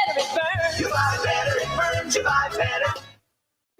better, it burns. You buy better, it burns. You buy better.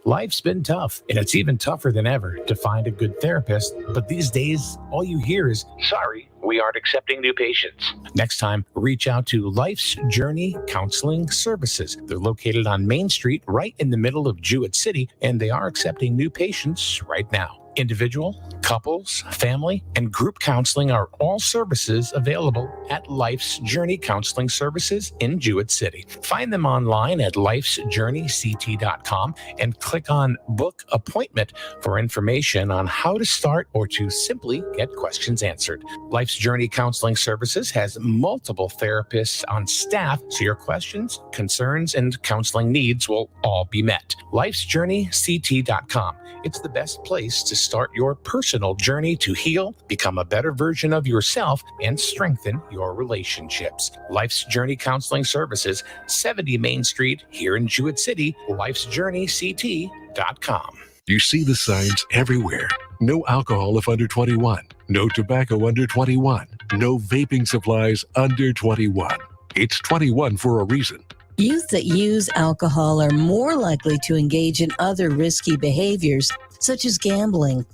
Life's been tough, and it's even tougher than ever to find a good therapist. But these days, all you hear is, sorry, we aren't accepting new patients. Next time, reach out to Life's Journey Counseling Services. They're located on Main Street, right in the middle of Jewett City, and they are accepting new patients right now. Individual, couples, family, and group counseling are all services available at Life's Journey Counseling Services in Jewett City. Find them online at lifesjourneyct.com and click on Book Appointment for information on how to start or to simply get questions answered. Life's Journey Counseling Services has multiple therapists on staff, so your questions, concerns, and counseling needs will all be met. lifesjourneyct.com. It's the best place to start your personal journey to heal, become a better version of yourself, and strengthen your relationships. Life's Journey Counseling Services, 70 Main Street here in Jewett City, lifesjourneyct.com. You see the signs everywhere. No alcohol if under 21. No tobacco under 21. No vaping supplies under 21. It's 21 for a reason. Youth that use alcohol are more likely to engage in other risky behaviors, such as gambling.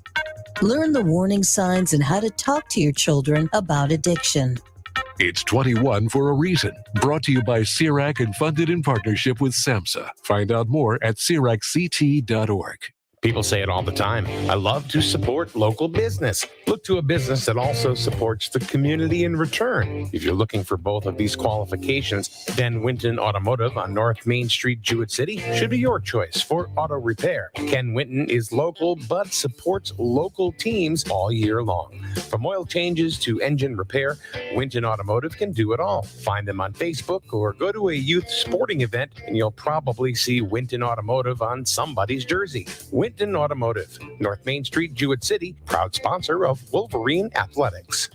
Learn the warning signs and how to talk to your children about addiction. It's 21 for a reason. Brought to you by CIRAC and funded in partnership with SAMHSA. Find out more at CIRACCT.org. People say it all the time. I love to support local business. Look to a business that also supports the community in return. If you're looking for both of these qualifications, then Winton Automotive on North Main Street, Jewett City should be your choice for auto repair. Ken Winton is local, but supports local teams all year long. From oil changes to engine repair, Winton Automotive can do it all. Find them on Facebook or go to a youth sporting event and you'll probably see Winton Automotive on somebody's jersey. Winton Automotive, North Main Street, Jewett City, proud sponsor of Wolverine Athletics.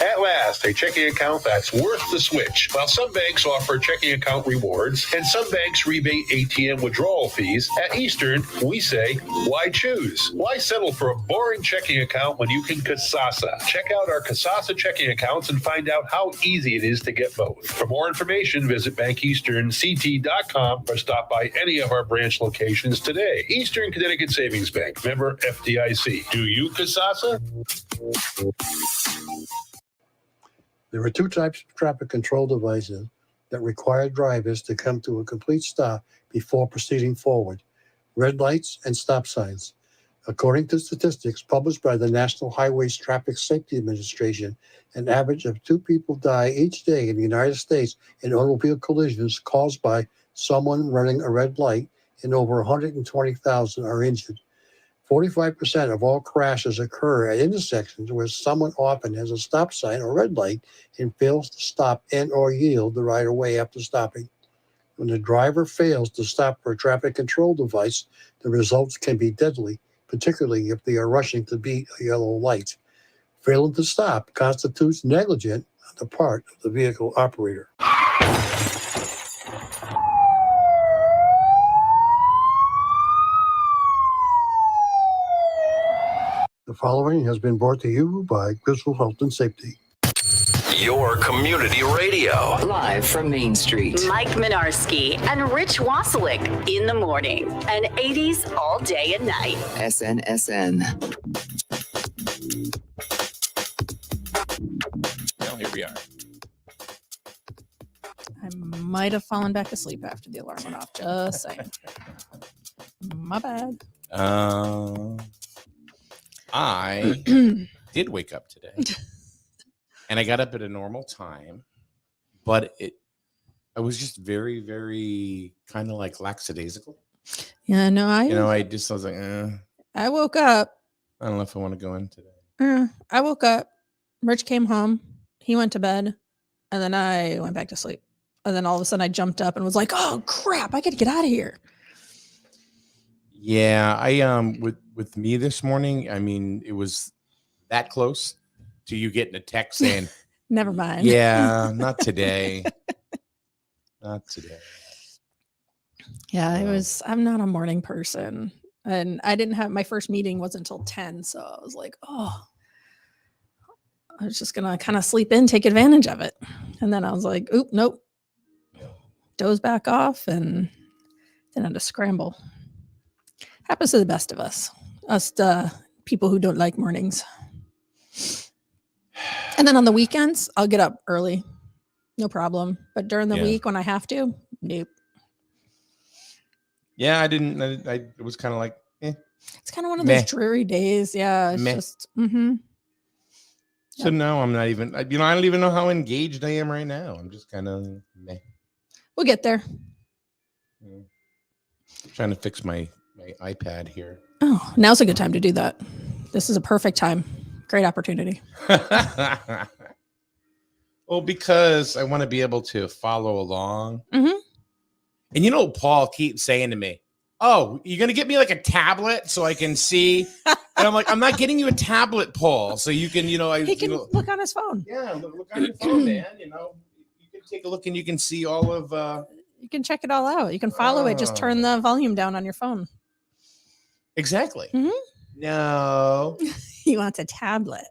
At last, a checking account that's worth the switch. While some banks offer checking account rewards and some banks rebate ATM withdrawal fees, at Eastern, we say, why choose? Why settle for a boring checking account when you can Kasasa? Check out our Kasasa checking accounts and find out how easy it is to get both. For more information, visit bankeasternct.com or stop by any of our branch locations today. Eastern Connecticut Savings Bank, member FDIC. Do you Kasasa? There are two types of traffic control devices that require drivers to come to a complete stop before proceeding forward: red lights and stop signs. According to statistics published by the National Highways Traffic Safety Administration, an average of 2 people die each day in the United States in automobile collisions caused by someone running a red light, and over 120,000 are injured. 45% of all crashes occur at intersections where someone often has a stop sign or red light and fails to stop and or yield the right of way after stopping. When the driver fails to stop for a traffic control device, the results can be deadly, particularly if they are rushing to beat a yellow light. Failing to stop constitutes negligence on the part of the vehicle operator. The following has been brought to you by Crystal Health and Safety. Your community radio. Live from Main Street. Mike Minarski and Rich Wasilick in the morning. And 80s all day and night. SNSN. Well, here we are. I might have fallen back asleep after the alarm went off. Just saying. My bad. I did wake up today, and I got up at a normal time, but I was just very, very kind of like lackadaisical. Yeah, no, I was like, I woke up. I don't know if I want to go in today. I woke up. Rich came home. He went to bed, and then I went back to sleep. And then all of a sudden, I jumped up and was like, "Oh crap! I got to get out of here." Yeah, I with me this morning, I mean, it was that close to you getting a text saying, "Never mind." Yeah, not today. Not today. Yeah, I'm not a morning person, and I didn't have my first meeting wasn't until 10, so I was like, "Oh, I was just gonna kind of sleep in, take advantage of it," and then I was like, "Oop, nope." doze back off, and then had to scramble. Happens to the best of us. Us people who don't like mornings. And then on the weekends, I'll get up early. No problem. But during the week when I have to, nope. Yeah, I didn't. I was kind of like, It's kind of one of those dreary days. Yeah, it's just. So no, I'm not even. I don't even know how engaged I am right now. I'm just kind of meh. We'll get there. Trying to fix my iPad here. Oh, now's a good time to do that. This is a perfect time. Great opportunity. Well, because I want to be able to follow along. Mm-hmm. And Paul keeps saying to me, "Oh, you're gonna get me like a tablet so I can see." And I'm like, "I'm not getting you a tablet, Paul, so you can, he can look on his phone. Yeah, look on your phone, man. You can take a look and you can see all of. You can check it all out. You can follow it. Just turn the volume down on your phone. Exactly. Mm-hmm. No, he wants a tablet.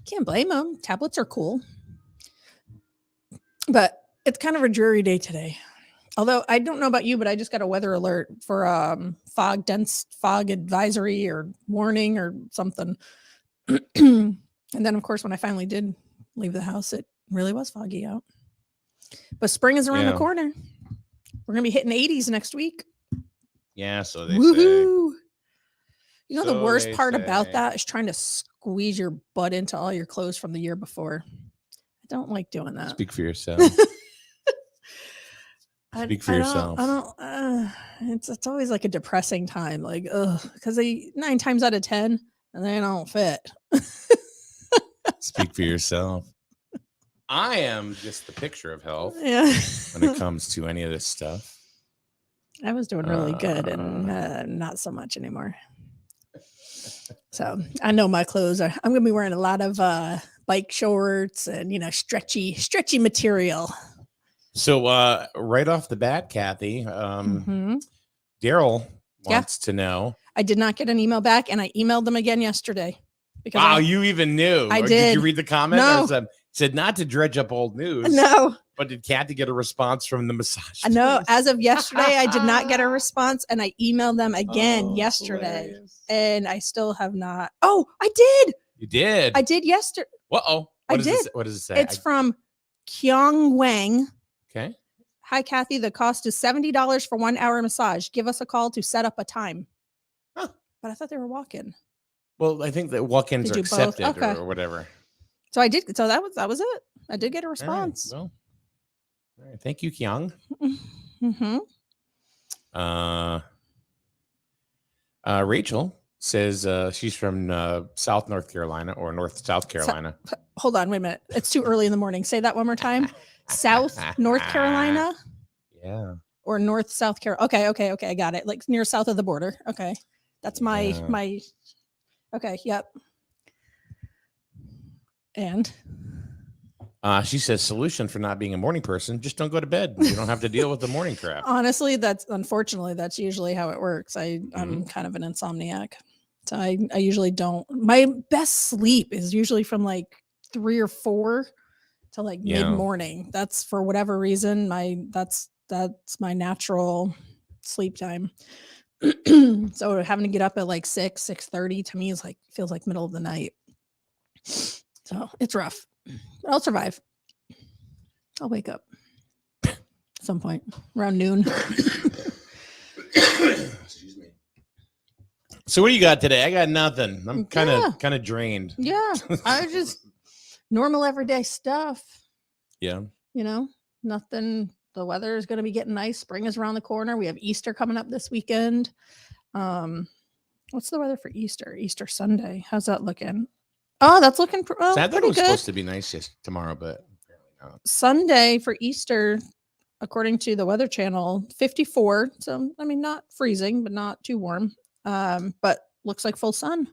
Can't blame him. Tablets are cool, but it's kind of a dreary day today. Although I don't know about you, but I just got a weather alert for dense fog advisory or warning or something. And then, of course, when I finally did leave the house, it really was foggy out. But spring is around the corner. We're going to be hitting 80s next week. Yeah, so they Woohoo! say. The worst part about that is trying to squeeze your butt into all your clothes from the year before. I don't like doing that. Speak for yourself. Speak for yourself. It's always like a depressing time, like because they 9 times out of 10 and they don't fit. Speak for yourself. I am just the picture of health. Yeah. When it comes to any of this stuff. I was doing really good and not so much anymore. So I know my clothes I'm gonna be wearing a lot of bike shorts and stretchy material. So right off the bat, Kathy, Daryl wants to know. I did not get an email back, and I emailed them again yesterday. Wow, you even knew. I did. Did you read the comment? No. Said not to dredge up old news. No. But did Kathy get a response from the massage? No, as of yesterday, I did not get a response, and I emailed them again yesterday, and I still have not. Oh, I did. You did. I did yesterday. Uh-oh. I did. What does it say? It's from Kyung Wang. Okay. Hi, Kathy. The cost is $70 for 1 hour massage. Give us a call to set up a time. Huh. But I thought they were walk-in. Well, I think that walk-ins are accepted okay. or whatever. So I did. So that was it. I did get a response. All right. Thank you, Kyung. Mm-hmm. Rachel says she's from South North Carolina or North South Carolina. Hold on, wait a minute. It's too early in the morning. Say that one more time. South North Carolina. Yeah. Or North South Carolina. Okay. I got it. Like near south of the border. Okay. That's my. Okay. Yep. And. She says solution for not being a morning person: just don't go to bed. You don't have to deal with the morning crap. Honestly, that's usually how it works. I'm kind of an insomniac, so I usually don't. My best sleep is usually from like 3 or 4 to like mid morning. That's for whatever reason. That's my natural sleep time. So having to get up at like 6:30 to me is like feels like middle of the night. So it's rough. But I'll survive. I'll wake up at some point around noon. Excuse me. So what do you got today? I got nothing. I'm kind of drained. Yeah, I just normal everyday stuff. Yeah. Nothing. The weather is going to be getting nice. Spring is around the corner. We have Easter coming up this weekend. What's the weather for Easter? Easter Sunday. How's that looking? Oh, that's looking I thought pretty it was good. supposed to be nice tomorrow, but apparently not. Sunday for Easter, according to the Weather Channel, 54. So, I mean, not freezing, but not too warm. But looks like full sun.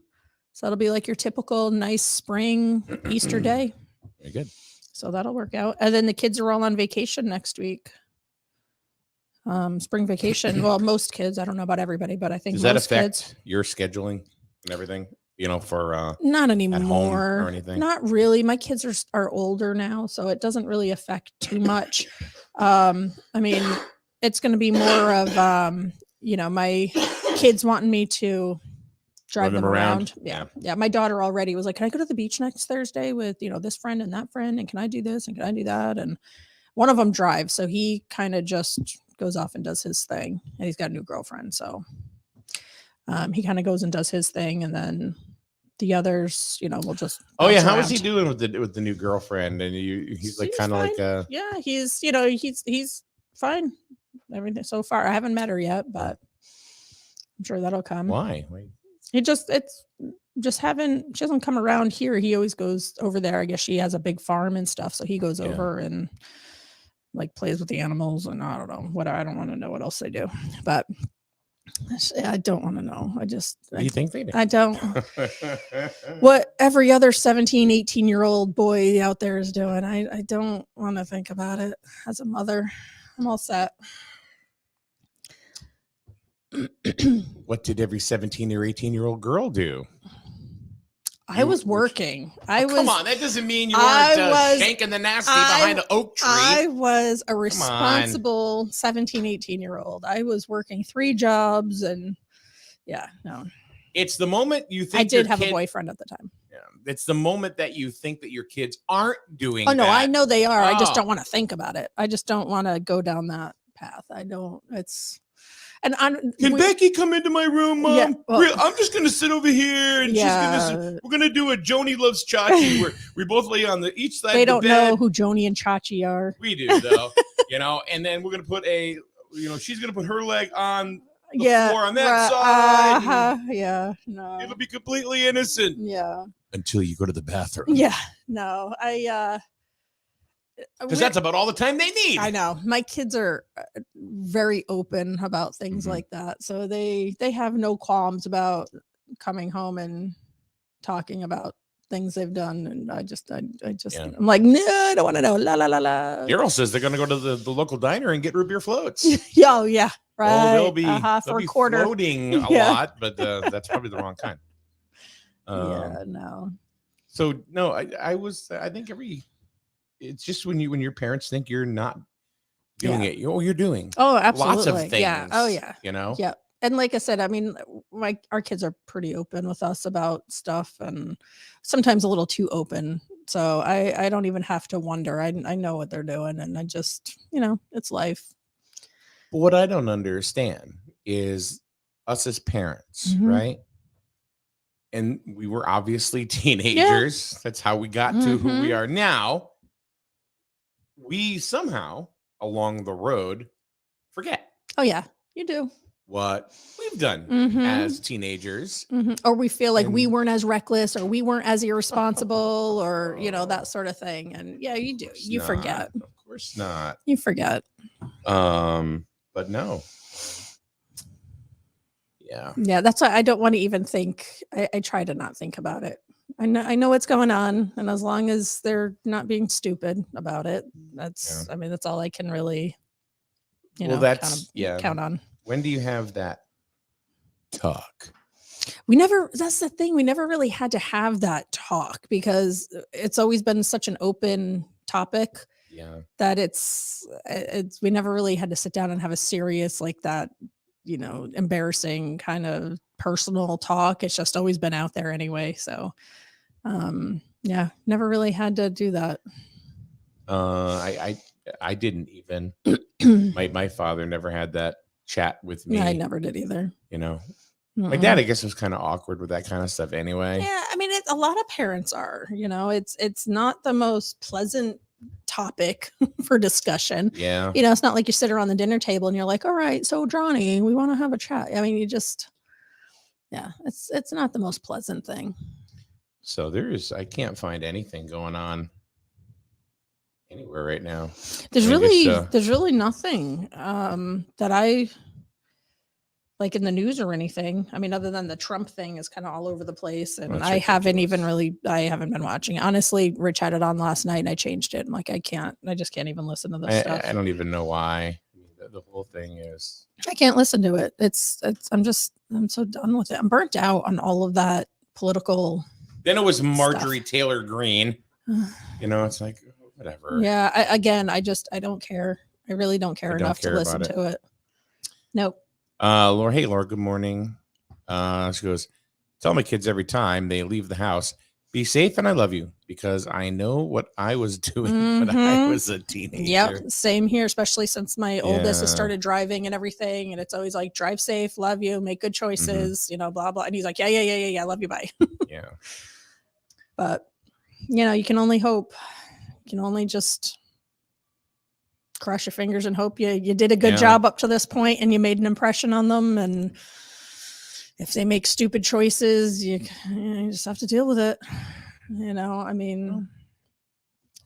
So that'll be like your typical nice spring Easter day. Very good. So that'll work out. And then the kids are all on vacation next week. Spring vacation. Well, most kids. I don't know about everybody, but I think does that most affect kids, your scheduling and everything? for Not at home anymore. or anything? Not really. My kids are older now, so it doesn't really affect too much. I mean, it's going to be more of my kids wanting me to drive them around. Yeah. My daughter already was like, "Can I go to the beach next Thursday with this friend and that friend? And can I do this and can I do that?" And one of them drives, so he kind of just goes off and does his thing. And he's got a new girlfriend, so he kind of goes and does his thing, and then the others, will just. Oh yeah, how is he doing with the new girlfriend? And he's like kind of like yeah, he's fine. Everything so far. I haven't met her yet, but I'm sure that'll come. Why? She hasn't come around here. He always goes over there. I guess she has a big farm and stuff, so he goes over and like plays with the animals, and I don't know I don't want to know what else they do, but I don't want to know. What do you think they do? I don't. What every other 17, 18-year-old boy out there is doing. I don't want to think about it. As a mother, I'm all set. What did every 17 or 18-year-old girl do? I was working. Come on, that doesn't mean you weren't shanking the nasty behind an oak tree. I was a responsible 17, 18-year-old. I was working 3 jobs, and no. It's the moment you think I did have a boyfriend at the time. Yeah, it's the moment that you think that your kids aren't doing. Oh no, I know they are. I just Oh. don't want to think about it. I just don't want to go down that path. I don't. It's. And Can Becky come into my room, Mom? Yeah, well- I'm just gonna sit over here, and we're gonna do a Joni Loves Chachi, where we both lay on each side. They of the don't bed. know who Joni and Chachi are. We do though, and then we're gonna put she's gonna put her leg on the floor on that side. No. It'll be completely innocent. Yeah. Until you go to the bathroom. Yeah. No. Because that's about all the time they need. I know. My kids are very open about things Mm-hmm. like that. So they have no qualms about coming home and talking about things they've done. And I just I'm like, no, I don't want to know. La la la la. Daryl says they're gonna go to the local diner and get root beer floats. Oh yeah. Right. They'll be for a quarter. floating a lot, but that's probably the wrong kind. No. So no, I think it's just when your parents think you're not doing it, you're doing. Oh, absolutely. Lots of things. Yeah. Oh yeah. Yeah. And like I said, I mean, our kids are pretty open with us about stuff, and sometimes a little too open. So I don't even have to wonder. I know what they're doing, and I just, it's life. But what I don't understand is us as parents, Mhm. right? And we were obviously teenagers. Yeah. That's how we got to who we are now. We somehow along the road forget. Oh yeah, you do. What we've done as teenagers. Or we feel like we weren't as reckless, or we weren't as irresponsible, or that sort of thing. And yeah, you do. You forget. Of course not. You forget. But no. Yeah, that's why I don't want to even think. I try to not think about it. I know what's going on, and as long as they're not being stupid about it, that's that's all I can really count on. When do you have that talk? That's the thing, we never really had to have that talk because it's always been such an open topic that it's we never really had to sit down and have a serious like that, embarrassing kind of personal talk. It's just always been out there anyway. So never really had to do that. I didn't even. my father never had that chat with me. I never did either. My dad, I guess, was kind of awkward with that kind of stuff anyway. Yeah, I mean, a lot of parents are. It's not the most pleasant topic for discussion. Yeah. It's not like you sit around the dinner table and you're like, all right, so Johnny, we want to have a chat. I mean, it's not the most pleasant thing. So I can't find anything going on anywhere right now. There's really nothing that I like in the news or anything. I mean, other than the Trump thing is kind of all over the place, and I haven't been watching. Honestly, Rich had it on last night and I changed it. I'm like, I just can't even listen to this stuff. I don't even know why. The whole thing is, I can't listen to it. I'm so done with it. I'm burnt out on all of that political. Then it was Marjorie Taylor Greene. It's like whatever. Yeah. I don't care. I really don't care enough to listen to it. Nope. Laura, hey Laura, good morning. She goes, tell my kids every time they leave the house, be safe and I love you, because I know what I was doing when I was a teenager. Yep, same here, especially since my oldest has started driving and everything, and it's always like, drive safe, love you, make good choices, blah blah. And he's like, yeah, love you, bye. Yeah. But you can only hope. You can only just cross your fingers and hope you did a good job up to this point and you made an impression on them. And if they make stupid choices, you just have to deal with it.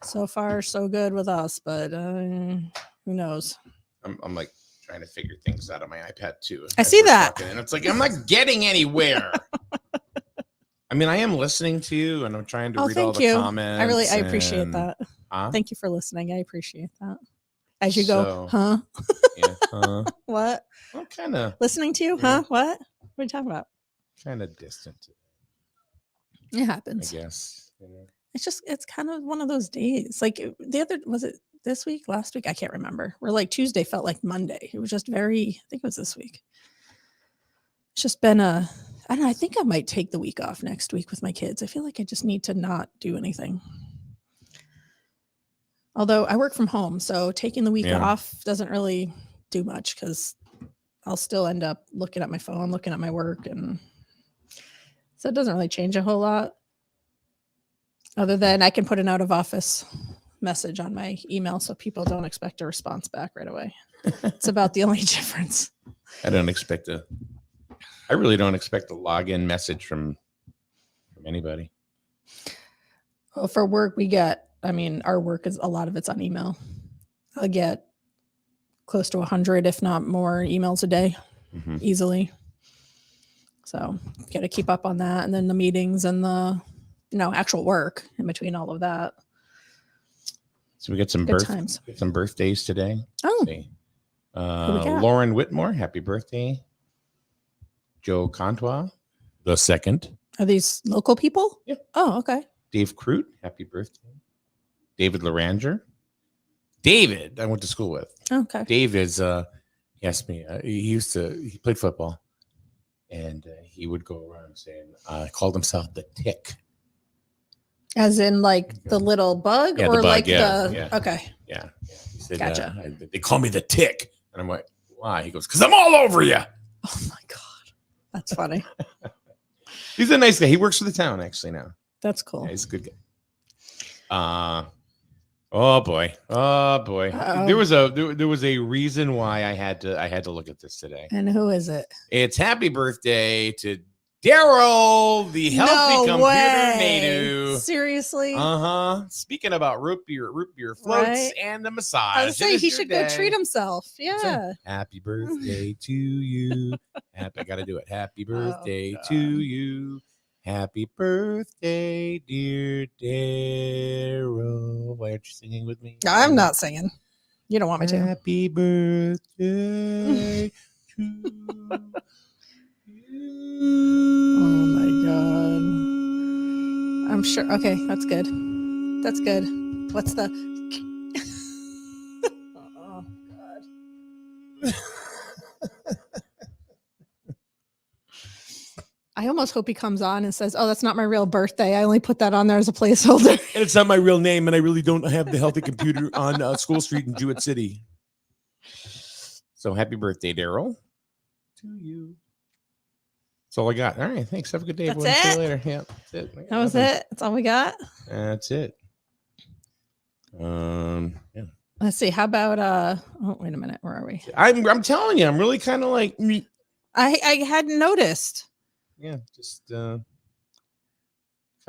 So far so good with us, but who knows? I'm like trying to figure things out on my iPad too. I see that. And it's like, I'm not getting anywhere. I mean, I am listening to you and I'm trying to read all the comments. I appreciate that. Thank you for listening. I appreciate that. As you go, What? I'm kind of listening to you, huh? What? What are you talking about? Kind of distant. It happens. I guess. It's kind of one of those days. Like was it this week, last week? I can't remember. Where like Tuesday felt like Monday. It was just I think it was this week. It's just been I don't know. I think I might take the week off next week with my kids. I feel like I just need to not do anything. Although I work from home, so taking the week off doesn't really do much because I'll still end up looking at my phone, looking at my work, and so it doesn't really change a whole lot. Other than I can put an out of office message on my email so people don't expect a response back right away. It's about the only difference. I really don't expect a login message from anybody. Well, for work, our work is a lot of it's on email. I get close to 100, if not more, emails a day easily. So got to keep up on that. And then the meetings and the, actual work in between all of that. So we got some birthdays today. Oh, Lauren Whitmore, happy birthday. Joe Contois, the second. Are these local people? Yeah. Oh, okay. Dave Crute, happy birthday. David Laranger. David, I went to school with. Okay. Dave is, he asked me, he played football, and he would go around saying, called himself the Tick. As in like the little bug, or the bug, okay. Yeah. He said, Gotcha. They call me the Tick. And I'm like, why? He goes, because I'm all over you. Oh my God. That's funny. He's a nice guy. He works for the town actually now. That's cool. Yeah, he's a good guy. Oh boy. Uh-oh. There was a reason why I had to look at this today. And who is it? It's happy birthday to Daryl, the healthy computer native. Seriously? Speaking about root beer floats and the massage. I was saying he should go treat himself. Yeah. So, happy birthday to you. I gotta do it. Happy birthday to you. Happy birthday, dear Daryl. Why aren't you singing with me? I'm not singing. You don't want me to. Happy birthday to you. Oh my God. I'm sure. Okay, that's good. That's good. What's the... Oh God. I almost hope he comes on and says, "Oh, that's not my real birthday. I only put that on there as a placeholder." And it's not my real name, and I really don't have the healthy computer on School Street in Jewett City. So happy birthday, Daryl, to you. That's all I got. All right, thanks. Have a good day. That's everyone. See it? you later. Yeah, that's it. That was it. That's all we got. That's it. Yeah. Let's see. How about oh, wait a minute. Where are we? I'm telling you, I'm really kind of like I hadn't noticed. Yeah, just kind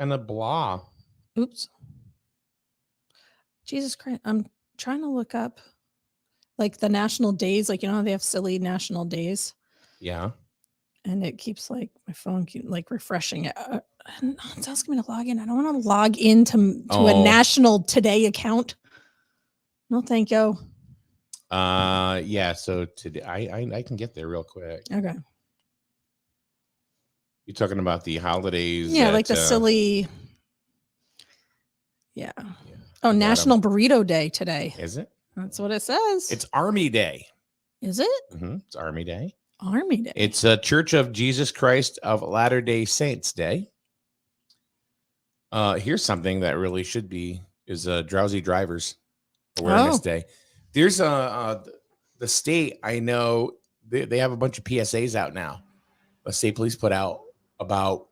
of blah. Oops. Jesus Christ. I'm trying to look up like the national days. Like, how they have silly national days. Yeah. And it keeps like my phone keeps like refreshing it. It's asking me to log in. I don't want to log into a National Today account. No, thank you. Yeah. So today, I can get there real quick. Okay. You talking about the holidays? Yeah, that, like the silly. Yeah. Oh, got 'em. National Burrito Day today. Is it? That's what it says. It's Army Day. Is it? It's Army Day. Army Day. It's a Church of Jesus Christ of Latter-day Saints Day. Here's something that really should be is Drowsy Drivers Awareness Day. There's the state, I know they have a bunch of PSAs out now. The state police put out about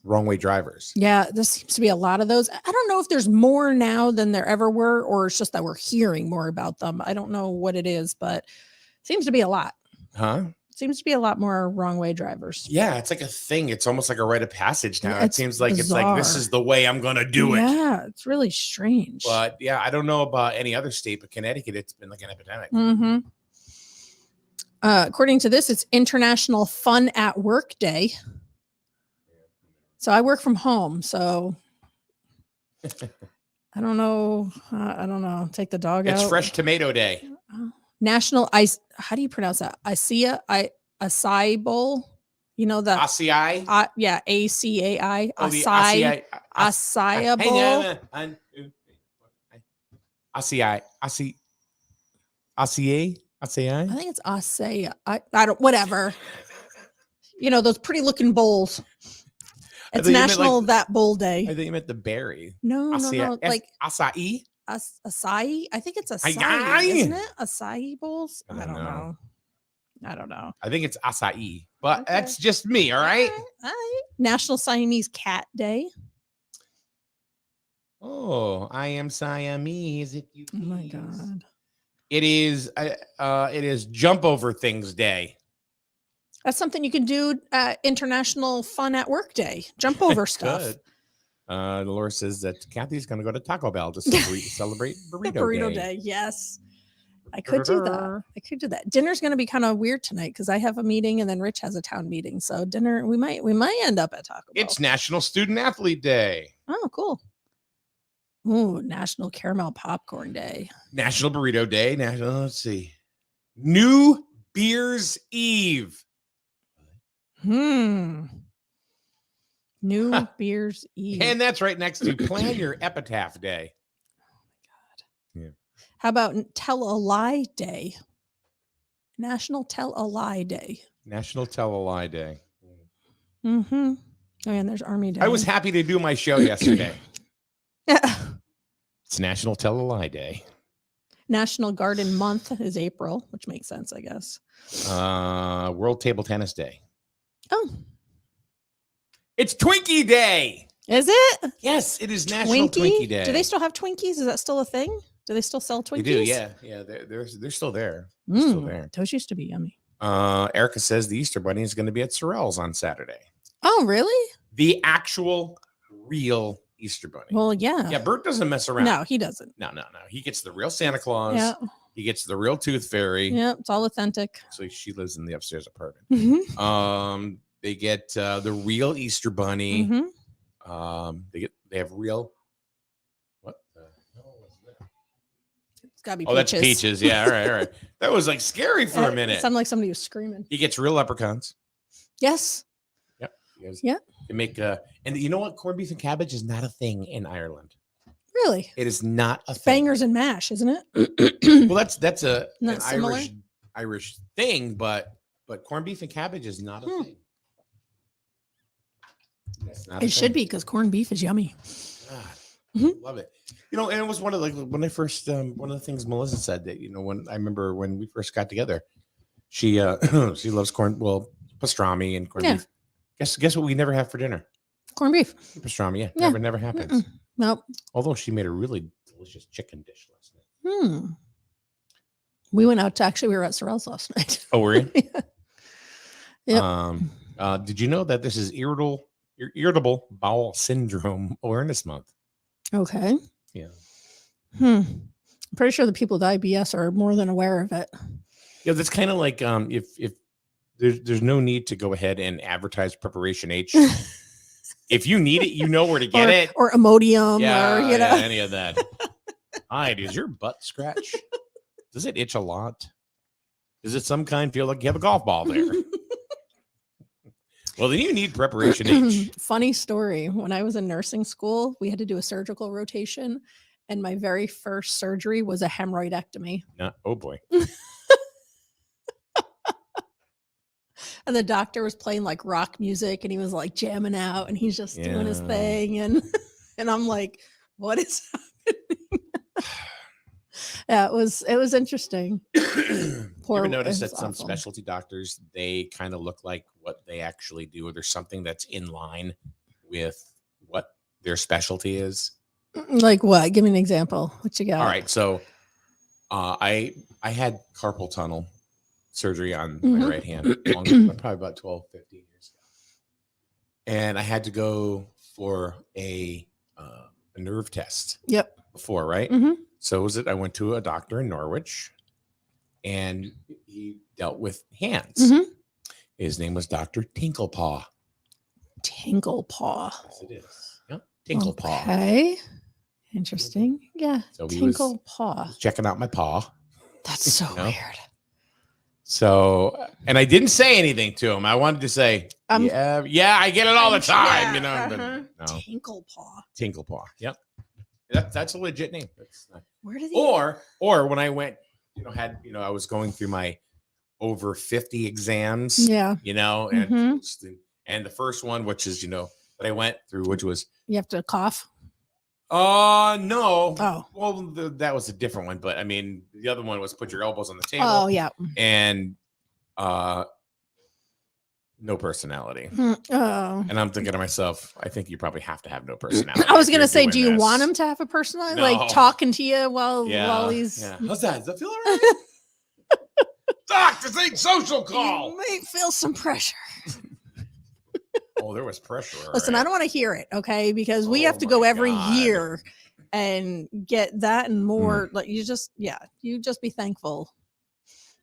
wrong way drivers. Yeah, there seems to be a lot of those. I don't know if there's more now than there ever were, or it's just that we're hearing more about them. I don't know what it is, but it seems to be a lot. Huh? Seems to be a lot more wrong way drivers. Yeah, it's like a thing. It's almost like a rite of passage now. Yeah, It seems like it's like this bizarre. is the way I'm gonna do it. Yeah, it's really strange. But yeah, I don't know about any other state, but Connecticut, it's been like an epidemic. Mm-hmm. According to this, it's International Fun at Work Day. So I work from home, so I don't know. I don't know. Take the dog out. It's Fresh Tomato Day. National Ice. How do you pronounce that? Acai Bowl. You know the ACI? yeah, ACAI. Oh, the Acai ACI. Bowl. ACI. ACI. I think it's acai. I don't. Whatever. You know those pretty looking bowls. It's National That Bowl Day. I think you meant the berry. No, ACI. no. Like acai. acai. I think it's acai, Acai. isn't it? Acai bowls. I don't know. I don't know. I think it's acai, but Okay. that's just me. All right. All right. National Siamese Cat Day. Oh, I am Siamese. If you Oh my please. god. It is Jump Over Things Day. That's something you can do at International Fun at Work Day. Jump over stuff. Good. Laura says that Kathy's going to go to Taco Bell to celebrate Burrito, Burrito Day. Yes. I could do that. Dinner's going to be kind of weird tonight because I have a meeting and then Rich has a town meeting. So dinner, we might end up at Taco Bell. It's National Student Athlete Day. Oh, cool. Ooh, National Caramel Popcorn Day. National Burrito Day. Let's see. New Beers Eve. New Beers Eve. And that's right next to Plan Your Epitaph Day. How about Tell a Lie Day? National Tell a Lie Day. National Tell a Lie Day. Mm-hmm. Oh, and there's Army Day. I was happy to do my show yesterday. Yeah. It's National Tell a Lie Day. National Garden Month is April, which makes sense, I guess. World Table Tennis Day. Oh, it's Twinkie Day. is it? Yes, it is National Twinkie Day. Do they still have Twinkies? Is that still a thing? Do they still sell Twinkies? They do, yeah. They're still there. They're still there. Those used to be yummy. Erica says the Easter Bunny is going to be at Sorrell's on Saturday. Oh, really? The actual, real Easter Bunny. Well, yeah. Yeah, Bert doesn't mess around. No, he doesn't. No. He gets the real Santa Claus. Yeah. He gets the real Tooth Fairy. Yeah, it's all authentic. So she lives in the upstairs apartment. Mhm. They get the real Easter Bunny. Mhm. They have real. What the hell was that? It's gotta be Oh, that's peaches. Yeah, all right. That was like scary for a minute. It sounded like somebody was screaming. He gets real leprechauns. Yes. Yep. Yeah. They make and you know what? Corned beef and cabbage is not a thing in Ireland. Really? It is not a thing. Bangers and mash, isn't it? Well, that's an Not similar? Irish thing, but corned beef and cabbage is not a thing. That's not a It should thing. be because corned beef is yummy. God, Mhm. love it. You know, and it was one of when I first one of the things Melissa said that when I remember when we first got together, she she loves pastrami and corned Yeah. beef. Guess what we never have for dinner? Corned beef. Pastrami. Yeah, Yeah. never happens. Nope. Although she made a really delicious chicken dish last night. We went out to we were at Sorrell's last night. Oh, were you? Yep. Did you know that this is irritable bowel syndrome awareness month? Okay. Yeah. I'm pretty sure the people with IBS are more than aware of it. Yeah, that's kind of like if there's no need to go ahead and advertise Preparation H. If you need it, you know where to get it. Or Imodium Yeah, or, you know. any of that. Hi, does your butt scratch? Does it itch a lot? Does it some kind feel like you have a golf ball there? Well, then you need preparation H. Funny story. When I was in nursing school, we had to do a surgical rotation, and my very first surgery was a hemorrhoidectomy. Oh boy. And the doctor was playing like rock music, and he was like jamming out, and he's just doing his thing, and I'm like, what is happening? Yeah, it was interesting. You ever notice that some specialty doctors, they kind of look like what they actually do, or there's something that's in line with what their specialty is? Like what? Give me an example. What you got? All right, so I had carpal tunnel surgery on my right hand, probably about 12, 15 years ago. And I had to go for a nerve test. Yep. Before, right? So I went to a doctor in Norwich, and he dealt with hands. His name was Dr. Tinklepaw. Tinklepaw. Yes, it is. Yep. Tinklepaw. Okay. Interesting. Yeah. So he was Tinklepaw. checking out my paw. That's so weird. So, and I didn't say anything to him. I wanted to say, yeah, I get it all the time, you know. But no. Tinklepaw. Tinklepaw. Yep. That's a legit name. Where did he? Or when I went, I was going through my over 50 exams. Yeah. And the first one, which is that I went through, which was you have to cough. No. Oh. Well, that was a different one, but I mean, the other one was put your elbows on the table. Oh yeah. And no personality. Oh. And I'm thinking to myself, I think you probably have to have no personality. I was gonna say, do you want him to have a personality, No. like talking to you while he's? Yeah. How's that? Does that feel all right? Doc, this ain't social call. You may feel some pressure. Oh, there was pressure. Listen, I don't want to hear it, okay? Because we have to go every year and get that and more. Like you just be thankful.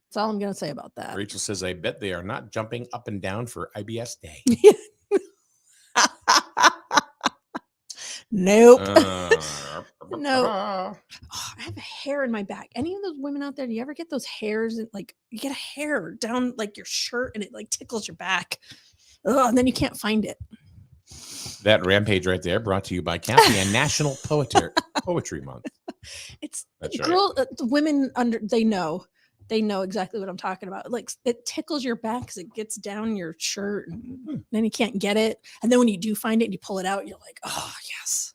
That's all I'm gonna say about that. Rachel says, I bet they are not jumping up and down for IBS Day. Nope. No. Oh, I have a hair in my back. Any of those women out there, do you ever get those hairs? Like you get a hair down like your shirt and it like tickles your back. Oh, and then you can't find it. That rampage right there brought to you by Kathy and National Poetry Month. It's That's girl, the women they know exactly what I'm talking about. Like it tickles your back because it gets down your shirt and then you can't get it. And then when you do find it and you pull it out, you're like, oh yes.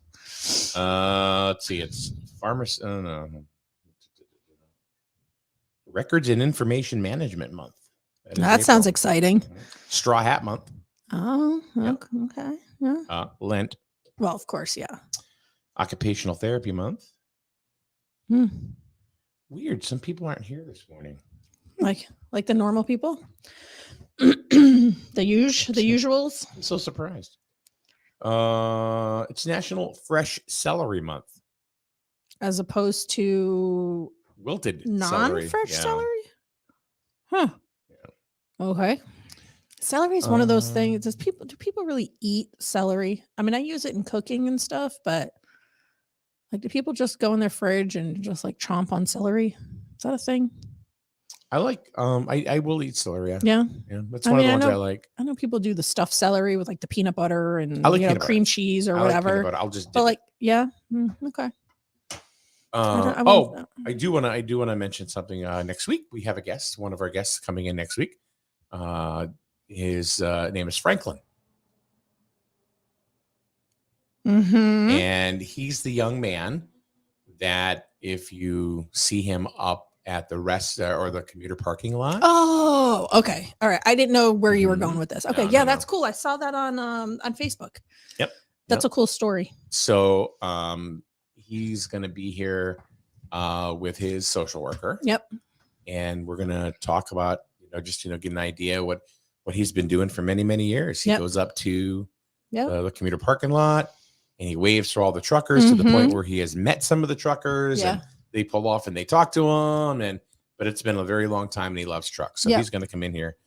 Let's see. It's Pharmacy. Records and Information Management Month. That sounds exciting. Straw Hat Month. Oh, okay. Yeah. Lent. Well, of course, yeah. Occupational Therapy Month. Weird. Some people aren't here this morning. Like the normal people? the usuals? I'm so surprised. It's National Fresh Celery Month. As opposed to wilted non-fresh celery? Huh. Yeah. Okay. Celery is one of those things. Do people really eat celery? I mean, I use it in cooking and stuff, but like, do people just go in their fridge and just like chomp on celery? Is that a thing? I like. I will eat celery. Yeah. That's one of the ones I like. I know people do the stuffed celery with like the peanut butter and I like cream cheese or I whatever. Like I'll just. But like, yeah. Okay. I do want to mention something. Next week we have a guest. One of our guests coming in next week. His name is Franklin. And he's the young man that if you see him up at the rest or the commuter parking lot. Oh, okay. All right. I didn't know where you were going with this. Okay. No, that's cool. I saw that on Facebook. Yep. That's a cool story. So he's going to be here with his social worker. Yep. And we're going to talk about, just, get an idea what he's been doing for many, many years. He goes up to the commuter parking lot and he waves for all the truckers to the point where he has met some of the truckers and they pull off and they talk to him. But it's been a very long time and he loves trucks. So he's going to come in here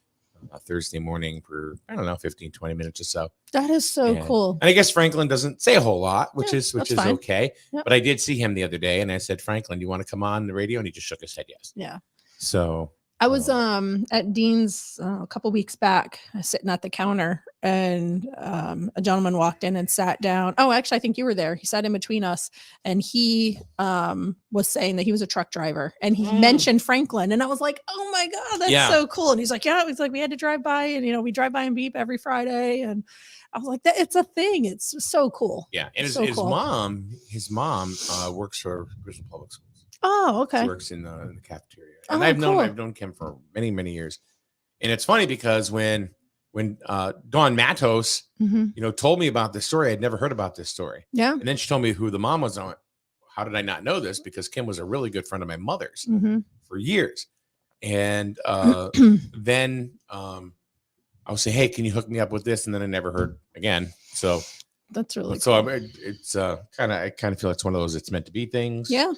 Thursday morning for, 15, 20 minutes or so. That is so cool. And I guess Franklin doesn't say a whole lot, which is fine. okay. Yep. But I did see him the other day and I said, Franklin, do you want to come on the radio? And he just shook his head yes. Yeah. So I was at Dean's a couple weeks back, sitting at the counter, and a gentleman walked in and sat down. Oh, actually, I think you were there. He sat in between us, and he was saying that he was a truck driver, and he mentioned Franklin, and I was like, "Oh my god, that's so cool!" And he's like, "Yeah," he's like, "We had to drive by, and we drive by and beep every Friday," and I was like, "That it's a thing. It's so cool." Yeah, and So his cool. mom works for Bristol Public Schools. Oh, okay. She works in the cafeteria, Oh, and I've cool. known Kim for many years. And it's funny because when Dawn Matos, told me about this story, I'd never heard about this story. Yeah. And then she told me who the mom was. I went, how did I not know this? Because Kim was a really good friend of my mother's for years. And then I would say, hey, can you hook me up with this? And then I never heard again. So that's really so. cool. It's I kind of feel it's one of those it's meant to be things. Yeah.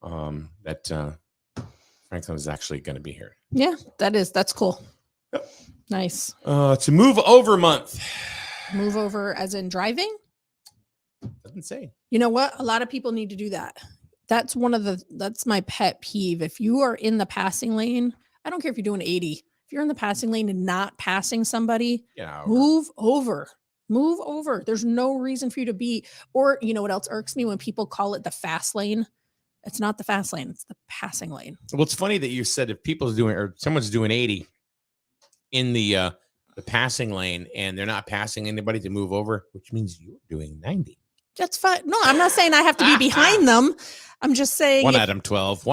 That Franklin is actually going to be here. Yeah, that's cool. Yep. Nice. It's a move over month. Move over as in driving? Doesn't say. You know what? A lot of people need to do that. That's my pet peeve. If you are in the passing lane, I don't care if you're doing 80. If you're in the passing lane and not passing somebody, move over. Move over. There's no reason for you to be, or you know what else irks me when people call it the fast lane. It's not the fast lane, it's the passing lane. Well, it's funny that you said if someone's doing 80 in the passing lane and they're not passing anybody to move over, which means you're doing 90. That's fine. No, I'm not saying I have to be behind them. I'm just saying one Adam 12.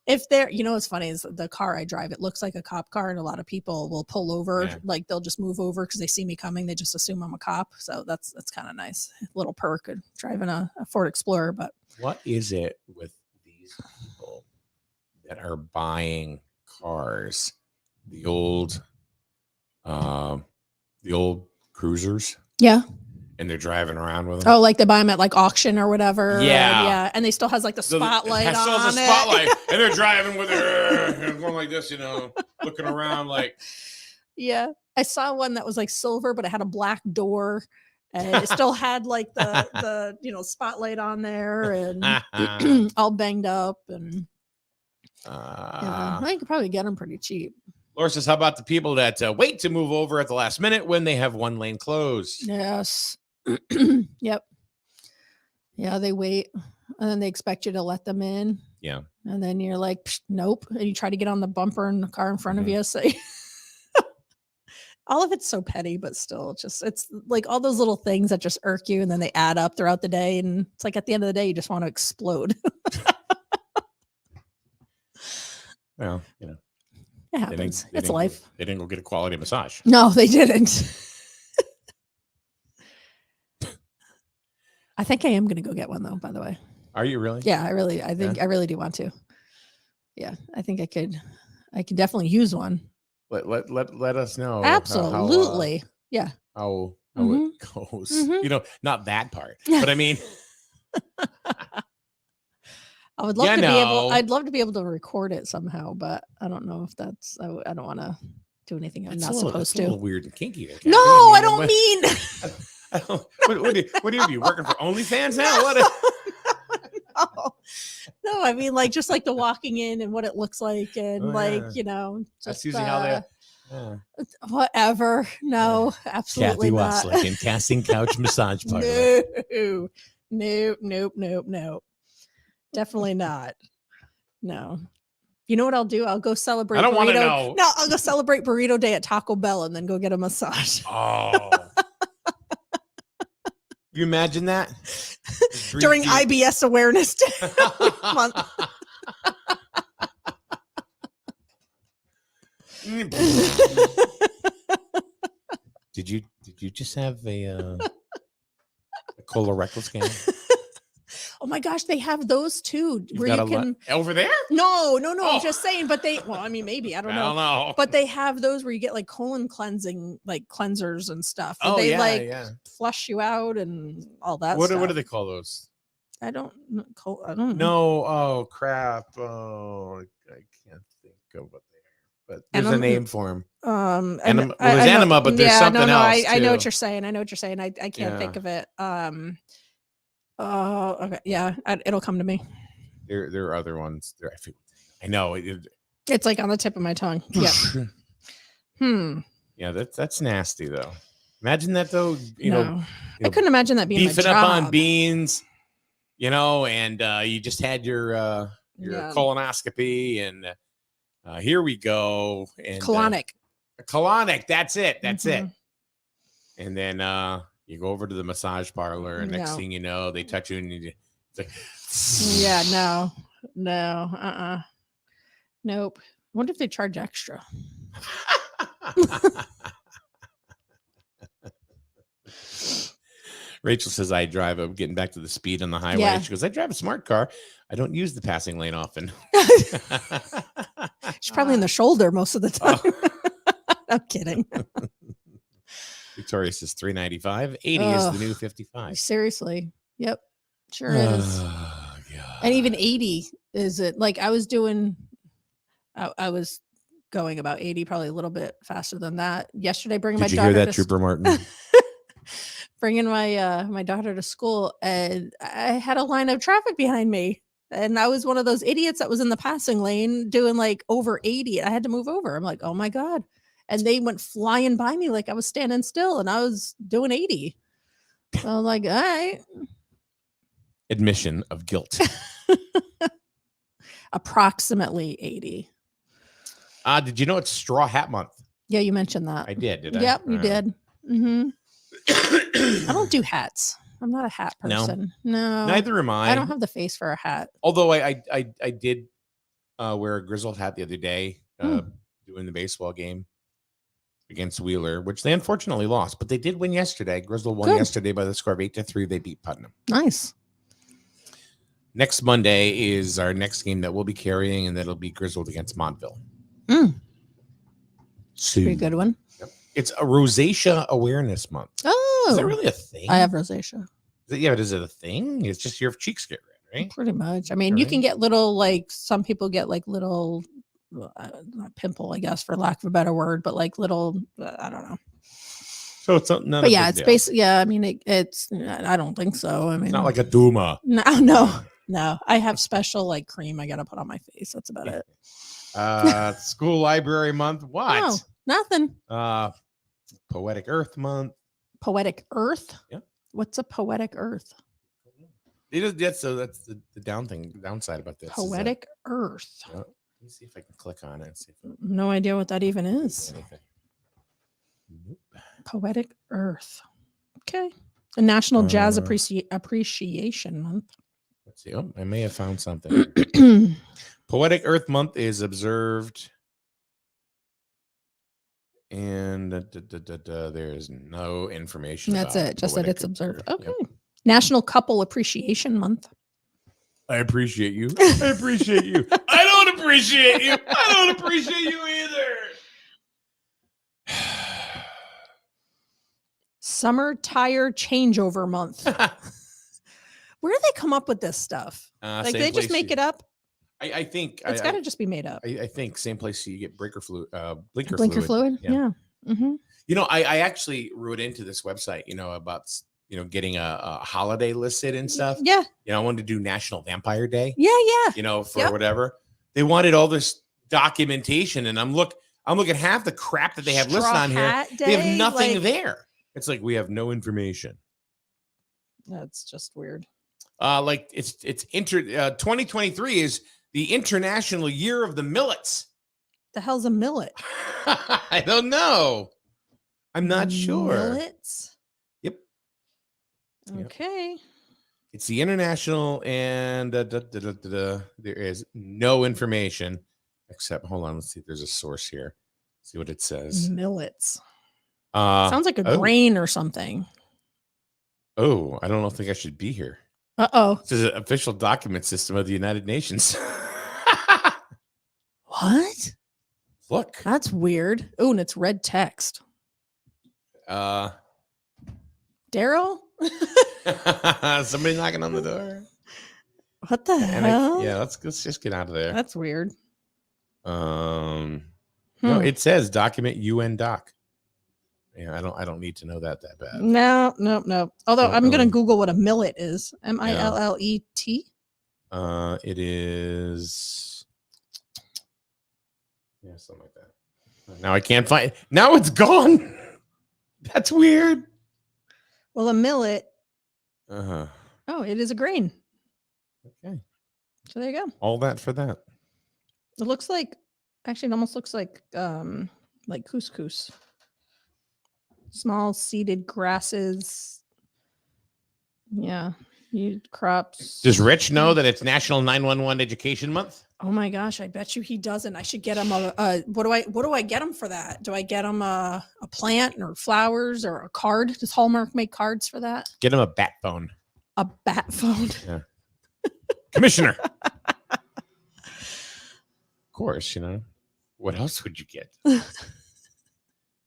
If they're, what's funny is the car I drive, it looks like a cop car, and a lot of people will pull over, like they'll just move over because they see me coming. They just assume I'm a cop. So that's kind of nice. Little perk of driving a Ford Explorer. But what is it with these people that are buying cars? The old cruisers. Yeah. And they're driving around with them. Oh, like they buy them at like auction or whatever. Yeah. And they still has like the spotlight on still has it. a spotlight. And they're driving with it, going like this, looking around like. Yeah. I saw one that was like silver, but it had a black door. And it still had like the spotlight on there and all banged up. And I could probably get them pretty cheap. Laura says, how about the people that wait to move over at the last minute when they have one lane closed? Yes. Yep. Yeah, they wait and then they expect you to let them in. Yeah. And then you're like, nope. And you try to get on the bumper in the car in front of you. So all of it's so petty, but still it's like all those little things that just irk you and then they add up throughout the day. And it's like at the end of the day, you just want to explode. Well, it happens. It's life. They didn't go get a quality massage. No, they didn't. I think I am going to go get one though, by the way. Are you really? Yeah, I really do want to. Yeah, I think I could definitely use one. Let us know. Absolutely. How it goes. Not that part, but I mean, I would love to be able. I'd love to be able to record it somehow, but I don't know if that's. I don't want to do anything I'm not supposed to. A little weird and kinky. No, I don't mean. What do you do? Working for OnlyFans now? What? No, I mean like just like the walking in and what it looks like, and just that's usually how they. Whatever. No, absolutely Kathy not. Wasslick in Casting Couch Massage Parlor. No. Definitely not. No. You know what I'll do? I'll go celebrate. I don't want to know. No, I'll go celebrate Burrito Day at Taco Bell and then go get a massage. Oh. You imagine that? During IBS Awareness Day month. Did you just have a colorectal scan? Oh my gosh, they have those too. Where you can over there? No. I'm just saying, but maybe I don't know. I don't know. But they have those where you get like colon cleansing, like cleansers and stuff. They flush you out and all that. What do they call those? I don't know. No. Oh crap. Oh, I can't think of what they are. But there's a name for them. There's enema, but there's something else. I know what you're saying. I can't think of it. Oh, okay. Yeah, it'll come to me. There are other ones. I know. It's like on the tip of my tongue. Yeah. Yeah, that's nasty though. Imagine that though. You know, I couldn't imagine that being beefing my up job. on beans. You know, and you just had your colonoscopy, and here we go. And colonic. Colonic. That's it. That's it. And then you go over to the massage parlor, and next thing you know, they touch you, and it's like, yeah, no, nope. I wonder if they charge extra. Rachel says, I drive. I'm getting back to the speed on the highway. Yeah. She goes, I drive a smart car. I don't use the passing lane often. She's probably in the shoulder most of the time. I'm kidding. Victoria says 395. 80 is the new 55. Seriously. Yep. Sure is. And even 80 is it. Like I was going about 80, probably a little bit faster than that. Yesterday, bringing my daughter Did you hear that, to Trooper Martin? bringing my daughter to school, and I had a line of traffic behind me, and I was one of those idiots that was in the passing lane doing like over 80. I had to move over. I'm like, oh my God. And they went flying by me like I was standing still, and I was doing 80. So I'm like, all right. Admission of guilt. Approximately 80. Did you know it's Straw Hat Month? Yeah, you mentioned that. I did I? Yep, you All did. Mm-hmm. I don't do hats. I'm not a hat person. No. Neither am I. I don't have the face for a hat. Although I did wear a grizzled hat the other day doing the baseball game against Wheeler, which they unfortunately lost, but they did win yesterday. Grizzled won yesterday by the score of 8-3. They beat Putnam. Nice. Next Monday is our next game that we'll be carrying, and that'll be Grizzled against Montville. Pretty good one. Yep. It's a Rosacea Awareness Month. Oh. Is that really a thing? I have rosacea. Yeah, but is it a thing? It's just your cheeks get red, right? Pretty much. I mean, you can get little, like, some people get like little, not pimple, I guess, for lack of a better word, but like little, I don't know. So it's not. But yeah, it's basically, yeah, I mean, it's, I don't think so. I mean, it's not like a Duma. No. I have special like cream I got to put on my face. That's about it. School Library Month. What? Oh, nothing. Poetic Earth Month. Poetic Earth? Yeah. What's a poetic earth? So that's the downside about this. Poetic Earth. Let me see if I can click on it and see if No idea what that even is. Nope. Poetic Earth. Okay. A National Jazz Appreciation Month. Let's see. Oh, I may have found something. Poetic Earth Month is observed. And there's no information. That's about it. Just that it's observed. Earth. Okay. Yep. National Couple Appreciation Month. I appreciate you. I appreciate you. I don't appreciate you. I don't appreciate you either. Summer Tire Changeover Month. Where do they come up with this stuff? Like they just make it up? I think it's got to just be made up. I think same place you get blinker fluid. Blinker fluid. Yeah. Mm-hmm. You know, I actually wrote into this website, about getting a holiday listed and stuff. Yeah. I wanted to do National Vampire Day. Yeah. For whatever. They wanted all this documentation, and I'm looking half the crap that they have listed on here. They have nothing there. It's like we have no information. That's just weird. It's 2023 is the International Year of the Millets. The hell's a millet? I don't know. I'm not sure. Millets? Yep. Okay. It's the international, and there is no information except, hold on, let's see if there's a source here. See what it says. Millets. Sounds like a grain or something. Oh, I don't think I should be here. Uh-oh. This is an official document system of the United Nations. What? Look. That's weird. Oh, and it's red text. Daryl? Somebody knocking on the door. What the hell? Let's just get out of there. That's weird. No, it says document UN doc. Yeah, I don't need to know that bad. No. Although I'm gonna Google what a millet is. Millet. It is Yeah, something like that. Now I can't find. Now it's gone. That's weird. Well, a millet. Uh-huh. Oh, it is a grain. Okay. So there you go. All that for that. It looks like, actually, it almost looks like couscous. Small seeded grasses. Yeah. Crops. Does Rich know that it's National 911 Education Month? Oh my gosh, I bet you he doesn't. I should get him what do I get him for that? Do I get him a plant or flowers or a card? Does Hallmark make cards for that? Get him a bat phone. A bat phone. Yeah. Commissioner. Of course, you know. What else would you get?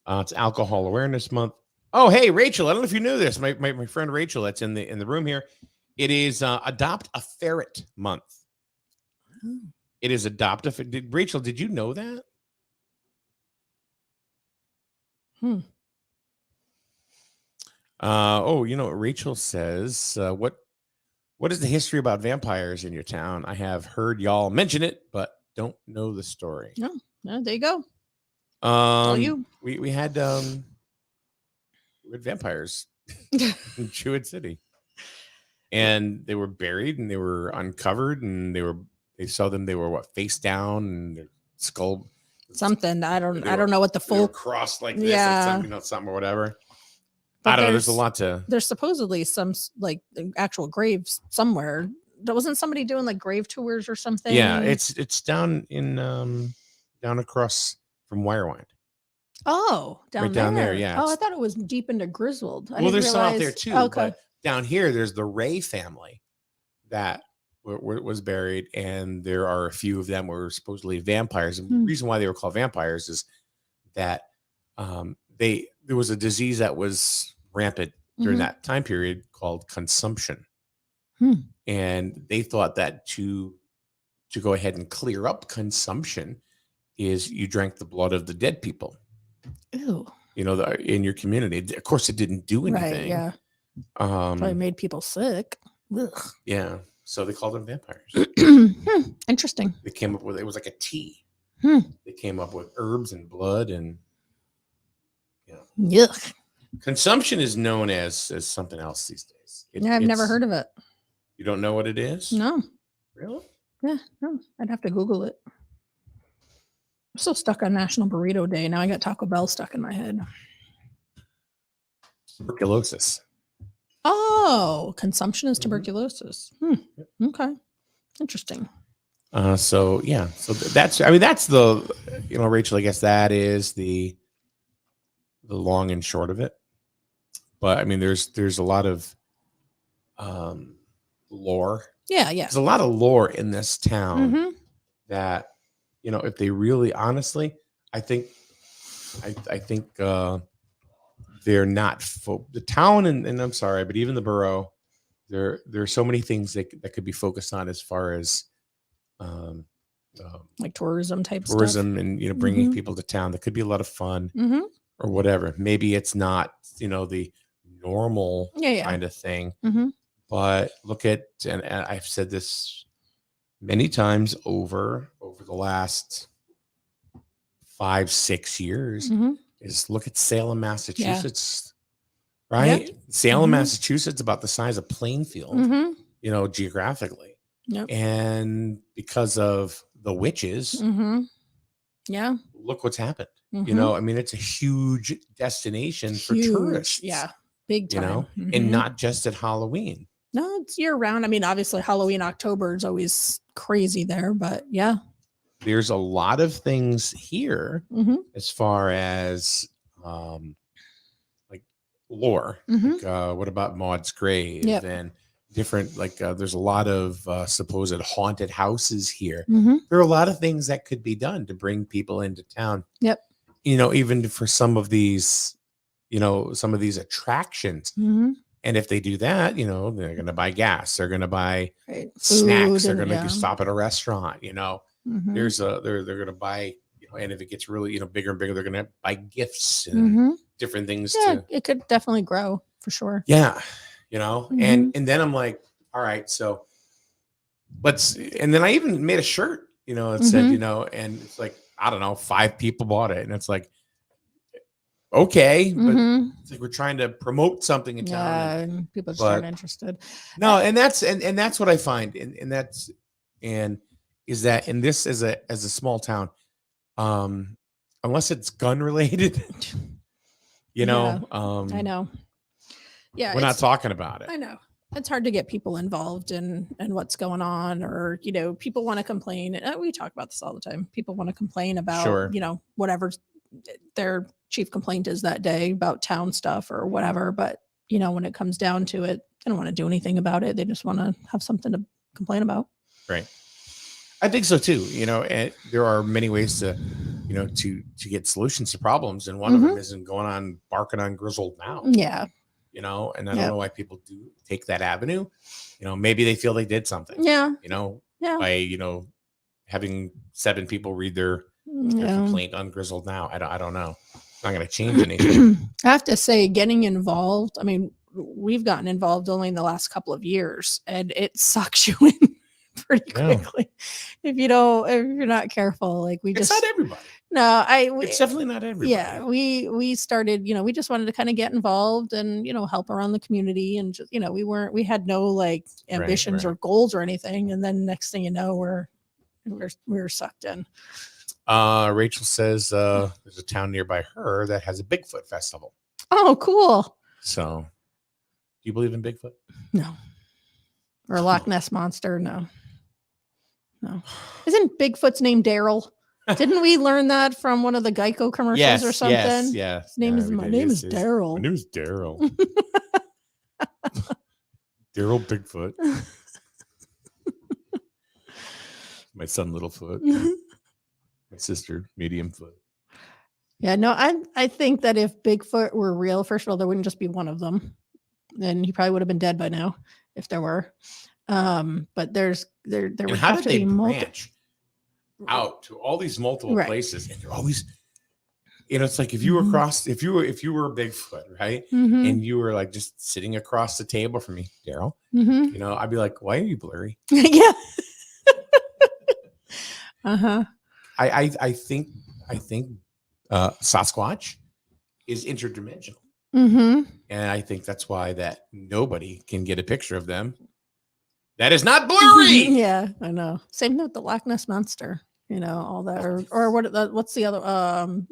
It's Alcohol Awareness Month. Oh, hey, Rachel. I don't know if you knew this. My friend Rachel that's in the room here. It is Adopt a Ferret Month. Oh. It is Rachel, did you know that? Rachel says, what is the history about vampires in your town? I have heard y'all mention it, but don't know the story. No, there you go. All you. We had vampires in Jewett City. And they were buried and they were uncovered and they saw them. They were face down and their skull. Something. I don't know what the full crossed like this. Yeah. Like something or whatever. But I don't know. There's a lot to. There's supposedly some like actual graves somewhere. Wasn't somebody doing like grave tours or something? Yeah, it's down in down across from Wirewind. Oh, right down there. Yeah. Oh, I thought it was deep into Griswold. There's some out there too. Okay. But down here, there's the Ray family that was buried, and there are a few of them were supposedly vampires. And the reason why they were called vampires is that there was a disease that was rampant during that time period called consumption. And they thought that to go ahead and clear up consumption is you drank the blood of the dead people. Ew. You know, in your community. Of course, it didn't do anything. Right, yeah. Probably made people sick. Ugh. Yeah. So they called them vampires. Interesting. They came up with it was like a tea. They came up with herbs and blood and Yuck. Consumption is known as something else these days. I've never heard of it. You don't know what it is? No. Really? Yeah, no. I'd have to Google it. I'm so stuck on National Burrito Day. Now I got Taco Bell stuck in my head. Tuberculosis. Oh, consumption is tuberculosis. Okay. Interesting. So that's the, Rachel, I guess that is the long and short of it. But I mean, there's a lot of lore. Yeah. There's a lot of lore in this town that, if they really honestly, I think they're not the town and I'm sorry, but even the borough, there are so many things that could be focused on as far as like tourism type stuff. And bringing people to town. That could be a lot of fun or whatever. Maybe it's not the normal kind of thing, but look at and I've said this many times over the last 5-6 years. Is look at Salem, Massachusetts, right? Yep. Salem, Massachusetts, about the size of Plainfield, geographically. Yep. And because of the witches, look what's happened. I mean, it's a huge destination for tourists. Yeah, big time. And not just at Halloween. No, it's year round. I mean, obviously Halloween, October is always crazy there, but yeah. There's a lot of things here as far as like lore. Like, what about Maud's grave and different there's a lot of supposed haunted houses here. There are a lot of things that could be done to bring people into town. Yep. Even for some of these attractions. And if they do that, they're going to buy gas, they're going to buy snacks, they're going to stop at a restaurant, they're going to buy, and if it gets really, bigger and bigger, they're going to buy gifts and different things. Yeah, it could definitely grow for sure. Yeah. And then I'm like, all right, so and then I even made a shirt, it said, and it's like, I don't know, 5 people bought it. And it's like, okay, but it's like we're trying to promote something in town. Yeah, and people just aren't interested. No, and that's what I find. And is that in this as a small town, unless it's gun related, I know. Yeah. We're not talking about it. I know. It's hard to get people involved in what's going on, or people want to complain. We talk about this all the time. People want to complain about whatever their chief complaint is that day about town stuff or whatever. But when it comes down to it, they don't want to do anything about it. They just want to have something to complain about. Right. I think so too. And there are many ways to get solutions to problems, and one of them isn't going on barking on Grizzled now. Yeah. And I don't know why people do take that avenue. Maybe they feel they did something. Yeah. By having 7 people read their complaint on Grizzled now. I don't know. It's not going to change anything. I have to say, getting involved. I mean, we've gotten involved only in the last couple of years, and it sucks you in pretty quickly if you're not careful. Like it's not everybody. No, it's definitely not everybody. Yeah, we started, we just wanted to kind of get involved and help around the community, and just, we had no like ambitions or goals or anything, and then next thing you know, we're sucked in. Rachel says there's a town nearby her that has a Bigfoot festival. Oh, cool. So, do you believe in Bigfoot? No. Or Loch Ness Monster? No. Isn't Bigfoot's name Daryl? Didn't we learn that from one of the Geico commercials or something? Yes. My name is Daryl. My name is Daryl. Daryl Bigfoot. My son Littlefoot. My sister Medium Foot. Yeah, no, I think that if Bigfoot were real, first of all, there wouldn't just be one of them. Then he probably would have been dead by now if there were. But there would have to be branch out to all these multiple places, and they're always, it's like if you were if you were a Bigfoot, right, and you were like just sitting across the table from me, Daryl, I'd be like, why are you blurry? Yeah. I think Sasquatch is interdimensional. And I think that's why that nobody can get a picture of them that is not blurry. Yeah, I know. Same with the Loch Ness Monster, all that, or what's the other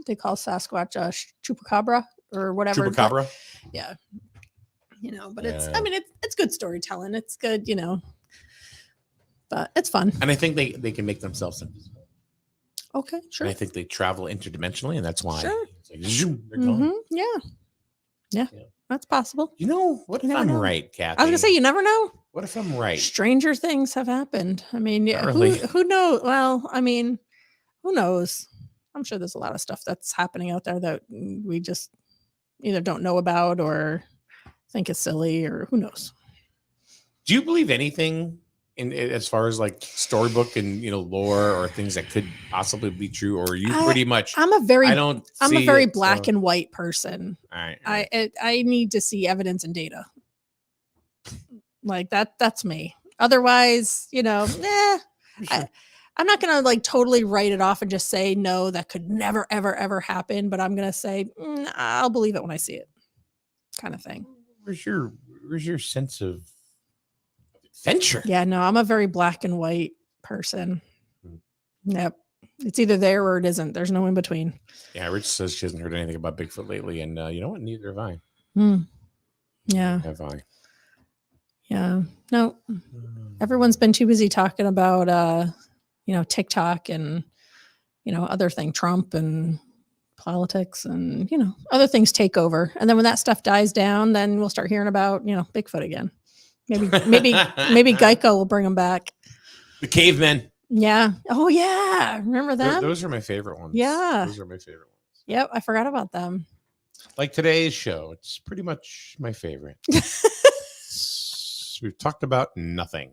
they call Sasquatch chupacabra or whatever. Chupacabra. Yeah. But it's good storytelling. It's good, but it's fun. And I think they can make themselves invisible. Okay, sure. And I think they travel interdimensionally, and that's why it's like, zoom, they're Mm-hmm. gone. Yeah, that's possible. What if I'm right, Kathy? I was gonna say, you never know. What if I'm right? Stranger things have happened. I mean, really. who knows? Well, I mean, who knows? I'm sure there's a lot of stuff that's happening out there that we just either don't know about or think is silly, or who knows. Do you believe anything in as far as like storybook and lore or things that could possibly be true, or are you pretty much? I'm a very black and white person. All right. I need to see evidence and data. Like that's me. Otherwise, I'm not gonna like totally write it off and just say no, that could never ever ever happen. But I'm gonna say I'll believe it when I see it, kind of thing. Where's your sense of adventure? Yeah, no, I'm a very black and white person. Yep, it's either there or it isn't. There's no in between. Yeah, Rich says she hasn't heard anything about Bigfoot lately, and you know what? Neither have I. Yeah, have I? Yeah, no. Everyone's been too busy talking about TikTok and other thing, Trump and politics, and other things take over. And then when that stuff dies down, then we'll start hearing about Bigfoot again. Maybe Geico will bring them back. The cavemen. Yeah. Oh yeah. Remember that? Those are my favorite ones. Yeah. Those are my favorite ones. Yep. I forgot about them. Like today's show. It's pretty much my favorite. We've talked about nothing.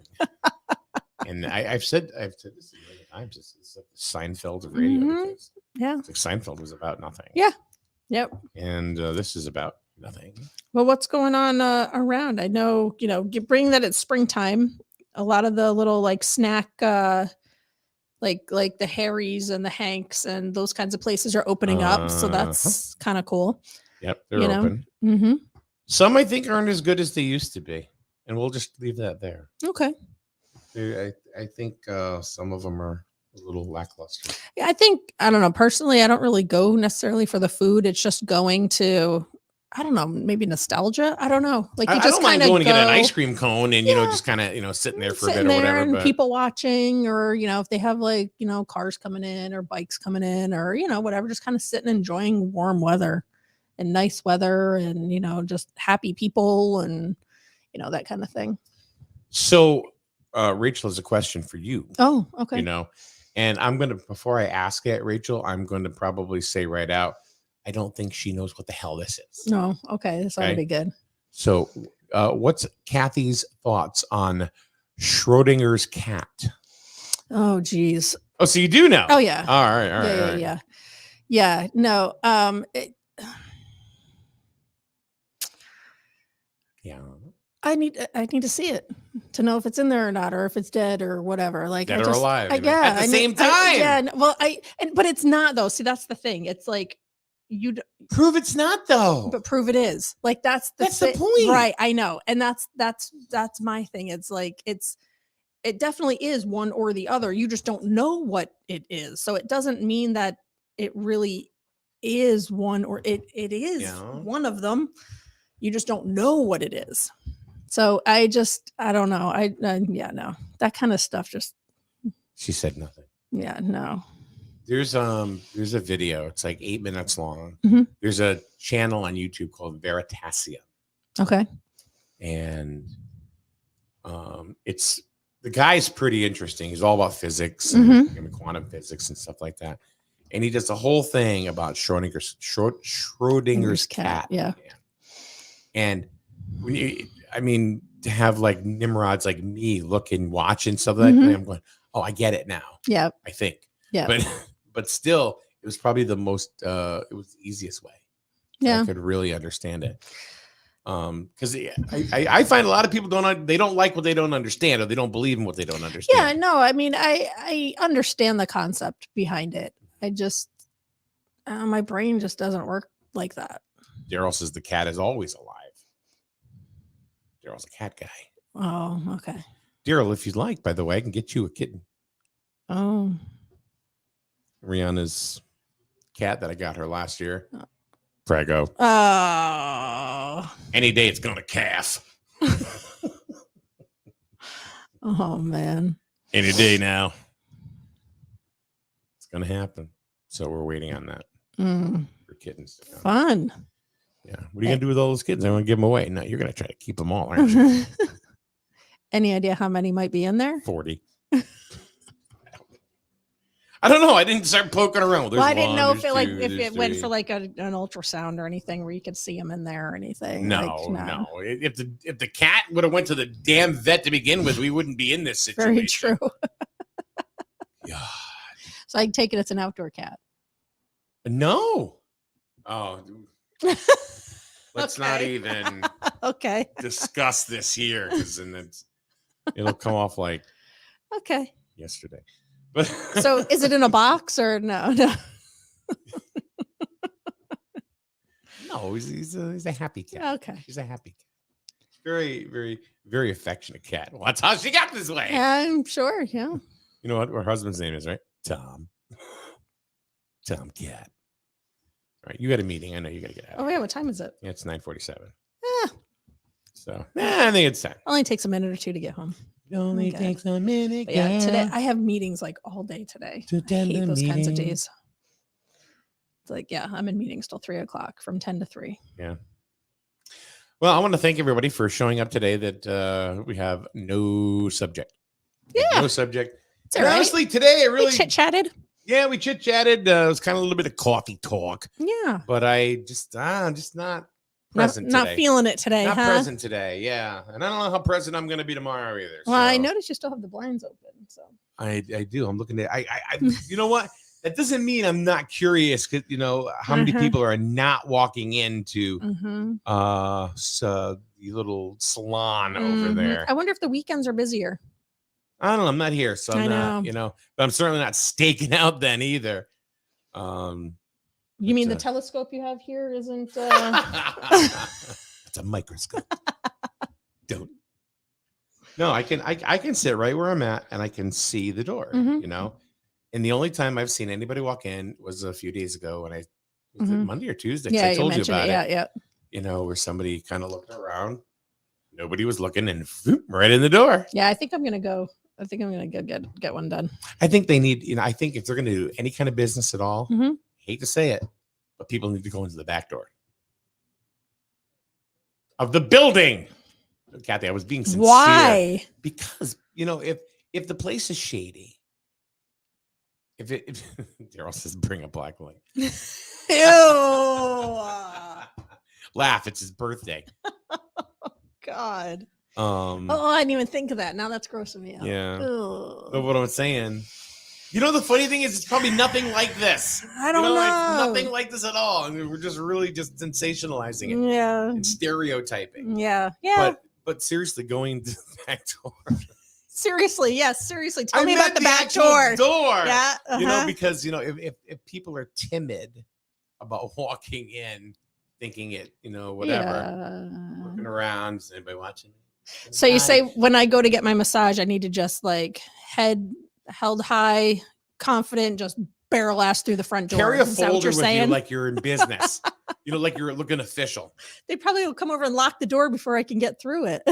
And I've said this many times. It's like Seinfeld of radio. Yeah. It's like Seinfeld was about nothing. Yeah. Yep. And this is about nothing. Well, what's going on around? I know, bring that it's springtime. A lot of the little like snack like the Harrys and the Hanks and those kinds of places are opening up. So that's kind of cool. Yep, they're open. Mm-hmm. Some I think aren't as good as they used to be, and we'll just leave that there. Okay. I think some of them are a little lackluster. Yeah, I don't know. Personally, I don't really go necessarily for the food. It's just going to, I don't know, maybe nostalgia. I don't know. Like you I just don't mind kind of going to get an ice cream cone and just kind of sitting there for a bit or whatever. And But people watching, or if they have like cars coming in or bikes coming in, or whatever, just kind of sitting enjoying warm weather and nice weather, and just happy people, and that kind of thing. So Rachel has a question for you. Oh, okay. And I'm gonna, before I ask it, Rachel, I'm going to probably say right out, I don't think she knows what the hell this is. No, okay, that's already good. So, what's Kathy's thoughts on Schrodinger's cat? Oh, geez. Oh, so you do know? Oh, yeah. All right. Yeah. No. Yeah. I need to see it to know if it's in there or not, or if it's dead or whatever. Like dead or alive. at the same time. But it's not though. See, that's the thing. It's like prove it's not though. But prove it is. Like that's the point, right? I know, and that's my thing. It's like it definitely is one or the other. You just don't know what it is, so it doesn't mean that it really is one or it is one of them. You just don't know what it is. So I don't know. No, that kind of stuff just. She said nothing. Yeah, no. There's a video. It's like 8 minutes long. Mm-hmm. There's a channel on YouTube called Veritasium. Okay. And it's the guy's pretty interesting. He's all about physics and quantum physics and stuff like that. And he does the whole thing about Schrodinger's cat. Yeah. And to have like nimrods like me look and watch and stuff like that, I'm going, oh, I get it now. Yeah. I think. Yeah. But still, it was probably the most it was the easiest way. Yeah. I could really understand it. Because I find a lot of people they don't like what they don't understand, or they don't believe in what they don't understand. Yeah, no, I understand the concept behind it. I just my brain just doesn't work like that. Daryl says the cat is always alive. Daryl's a cat guy. Oh, okay. Daryl, if you'd like, by the way, I can get you a kitten. Oh. Rihanna's cat that I got her last year. Prego. Oh. Any day it's gonna calf. Oh man. Any day now. It's gonna happen. So we're waiting on that for kittens to come. Fun. Yeah. What are you gonna do with all those kittens? I want to give them away. No, you're gonna try to keep them all, aren't you? Any idea how many might be in there? 40. I don't know. I didn't start poking around. Well, I didn't know if it went for like an ultrasound or anything where you could see them in there or anything. No. If the cat would have went to the damn vet to begin with, we wouldn't be in this situation. Very true. God. So I take it it's an outdoor cat. No. Oh. Let's not even discuss this here, because then it'll come off like yesterday. But so is it in a box or no? No, he's a happy cat. Okay. She's a happy cat. Very, very, very affectionate cat. Well, that's how she got this way. I'm sure, yeah. You know what her husband's name is, right? Tom. Tom Cat. All right, you got a meeting. I know you got to get out. Oh, yeah. What time is it? Yeah, it's 9:47. Yeah. So, I think it's time. Only takes a minute or two to get home. It only takes a minute. But yeah, today I have meetings like all day today. I hate those kinds of days. It's like, yeah, I'm in meetings till 3:00 from 10 to 3. Yeah. Well, I want to thank everybody for showing up today. That we have no subject. Yeah, no subject. It's right. Honestly, today I really chit chatted. Yeah, we chit chatted. It was kind of a little bit of coffee talk. Yeah, but I'm just not present today. Not feeling it today. Not present today. Yeah, and I don't know how present I'm going to be tomorrow either. Well, I noticed you still have the blinds open. So I do. I'm looking at. I you know what? That doesn't mean I'm not curious, because you know how many people are not walking into the little salon over there. I wonder if the weekends are busier. I don't know. I'm not here, so I'm not, but I'm certainly not staking out then either. You mean the telescope you have here isn't? It's a microscope. Don't. No, I can sit right where I'm at and I can see the door. Mhm. And the only time I've seen anybody walk in was a few days ago when was it Mhm. Monday or Tuesday? 'Cause Yeah, I told you mentioned about it. Yeah. Where somebody kind of looked around, nobody was looking, and right in the door. Yeah, I think I'm gonna go. I think I'm gonna go get one done. I think they need, I think if they're going to do any kind of business at all, Mhm. hate to say it, but people need to go into the back door of the building. Kathy, I was being sincere. Why? Because if the place is shady, if Daryl says bring a black light, Ew. laugh. It's his birthday. God. I didn't even think of that. Now that's grossing me out. Yeah. Ugh. But what I'm saying, the funny thing is, it's probably nothing like this. I don't know. It's nothing like this at all. I mean, we're just really just sensationalizing it. Yeah. And stereotyping. Yeah. Yeah. But seriously, going to the back door. Seriously, yes. Seriously, tell I me meant about the back actual door. Yeah. Uh-huh. Because if people are timid about walking in, thinking it, whatever, looking around, is anybody watching me? So you say when I go to get my massage, I need to just like head held high, confident, just barrel ass through the front door. Carry a Is that what folder you're with saying? you like you're in business. Like you're looking official. They probably will come over and lock the door before I can get through it.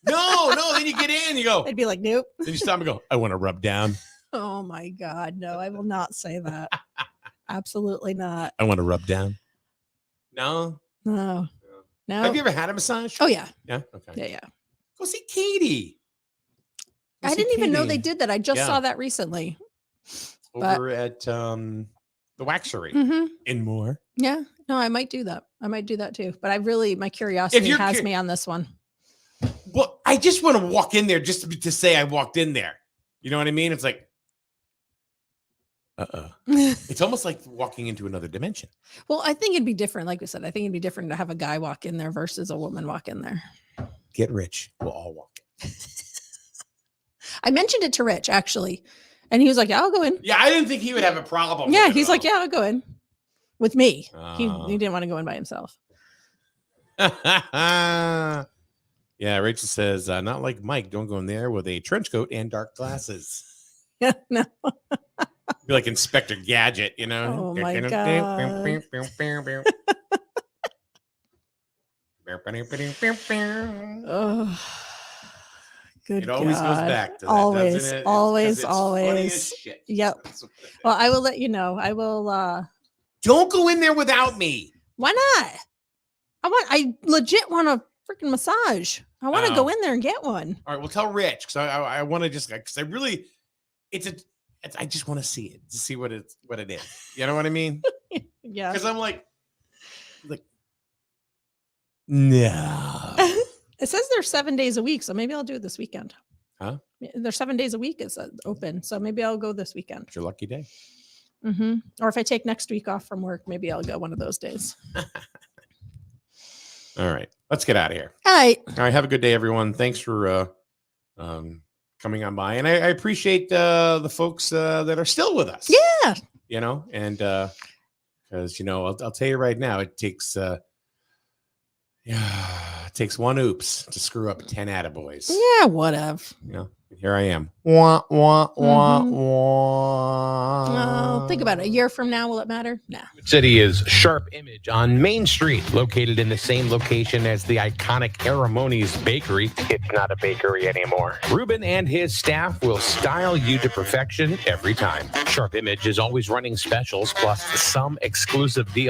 No. Then you get in, you go. They'd be like, nope. Then you stop and go, I want to rub down. Oh my God. No, I will not say that. Absolutely not. I want to rub down. No. No. Have you ever had a massage? Oh, yeah. Yeah. Okay. Yeah. Go see Katie. I didn't even know they did that. I just saw that recently. Over at the Waxery in Moore. Yeah. No, I might do that. I might do that too. But my curiosity has me on this one. Well, I just want to walk in there just to say I walked in there. You know what I mean? It's like, it's almost like walking into another dimension. Well, I think it'd be different. Like we said, I think it'd be different to have a guy walk in there versus a woman walk in there. Get rich. We'll all walk in. I mentioned it to Rich, actually. And he was like, yeah, I'll go in. Yeah, I didn't think he would have a problem. Yeah, he's like, yeah, I'll go in. With me. He Oh. didn't want to go in by himself. Yeah, Rachel says, not like Mike, don't go in there with a trench coat and dark glasses. Yeah, no. Be like Inspector Gadget, Oh my God. Oh, good It always goes God. back to that, Always, doesn't it? always, It's funny as always. shit. Yep. That's what- Well, I will let you know. I will. Don't go in there without me. Why not? I legit want a freaking massage. I want to Oh. go in there and get one. All right, well, tell Rich because I want to just because I really, I just want to see it to see what it is. You know what I mean? Yeah. Because I'm like, no. It says they're 7 days a week, so maybe I'll do it this weekend. Huh? They're 7 days a week. It's open, so maybe I'll go this weekend. It's your lucky day. Or if I take next week off from work, maybe I'll go one of those days. All right, let's get out of here. All right. All right, have a good day, everyone. Thanks for coming on by, and I appreciate the folks that are still with us. Yeah. And because I'll tell you right now, it takes one oops to screw up 10 attaboys. Yeah, whatever. Here I am. Wah, wah, wah, Mhm. wah. Well, think about it. A year from now, will it matter? No. City is Sharp Image on Main Street, located in the same location as the iconic Aramoni's Bakery. It's not a bakery anymore. Ruben and his staff will style you to perfection every time. Sharp Image is always running specials plus some exclusive deals.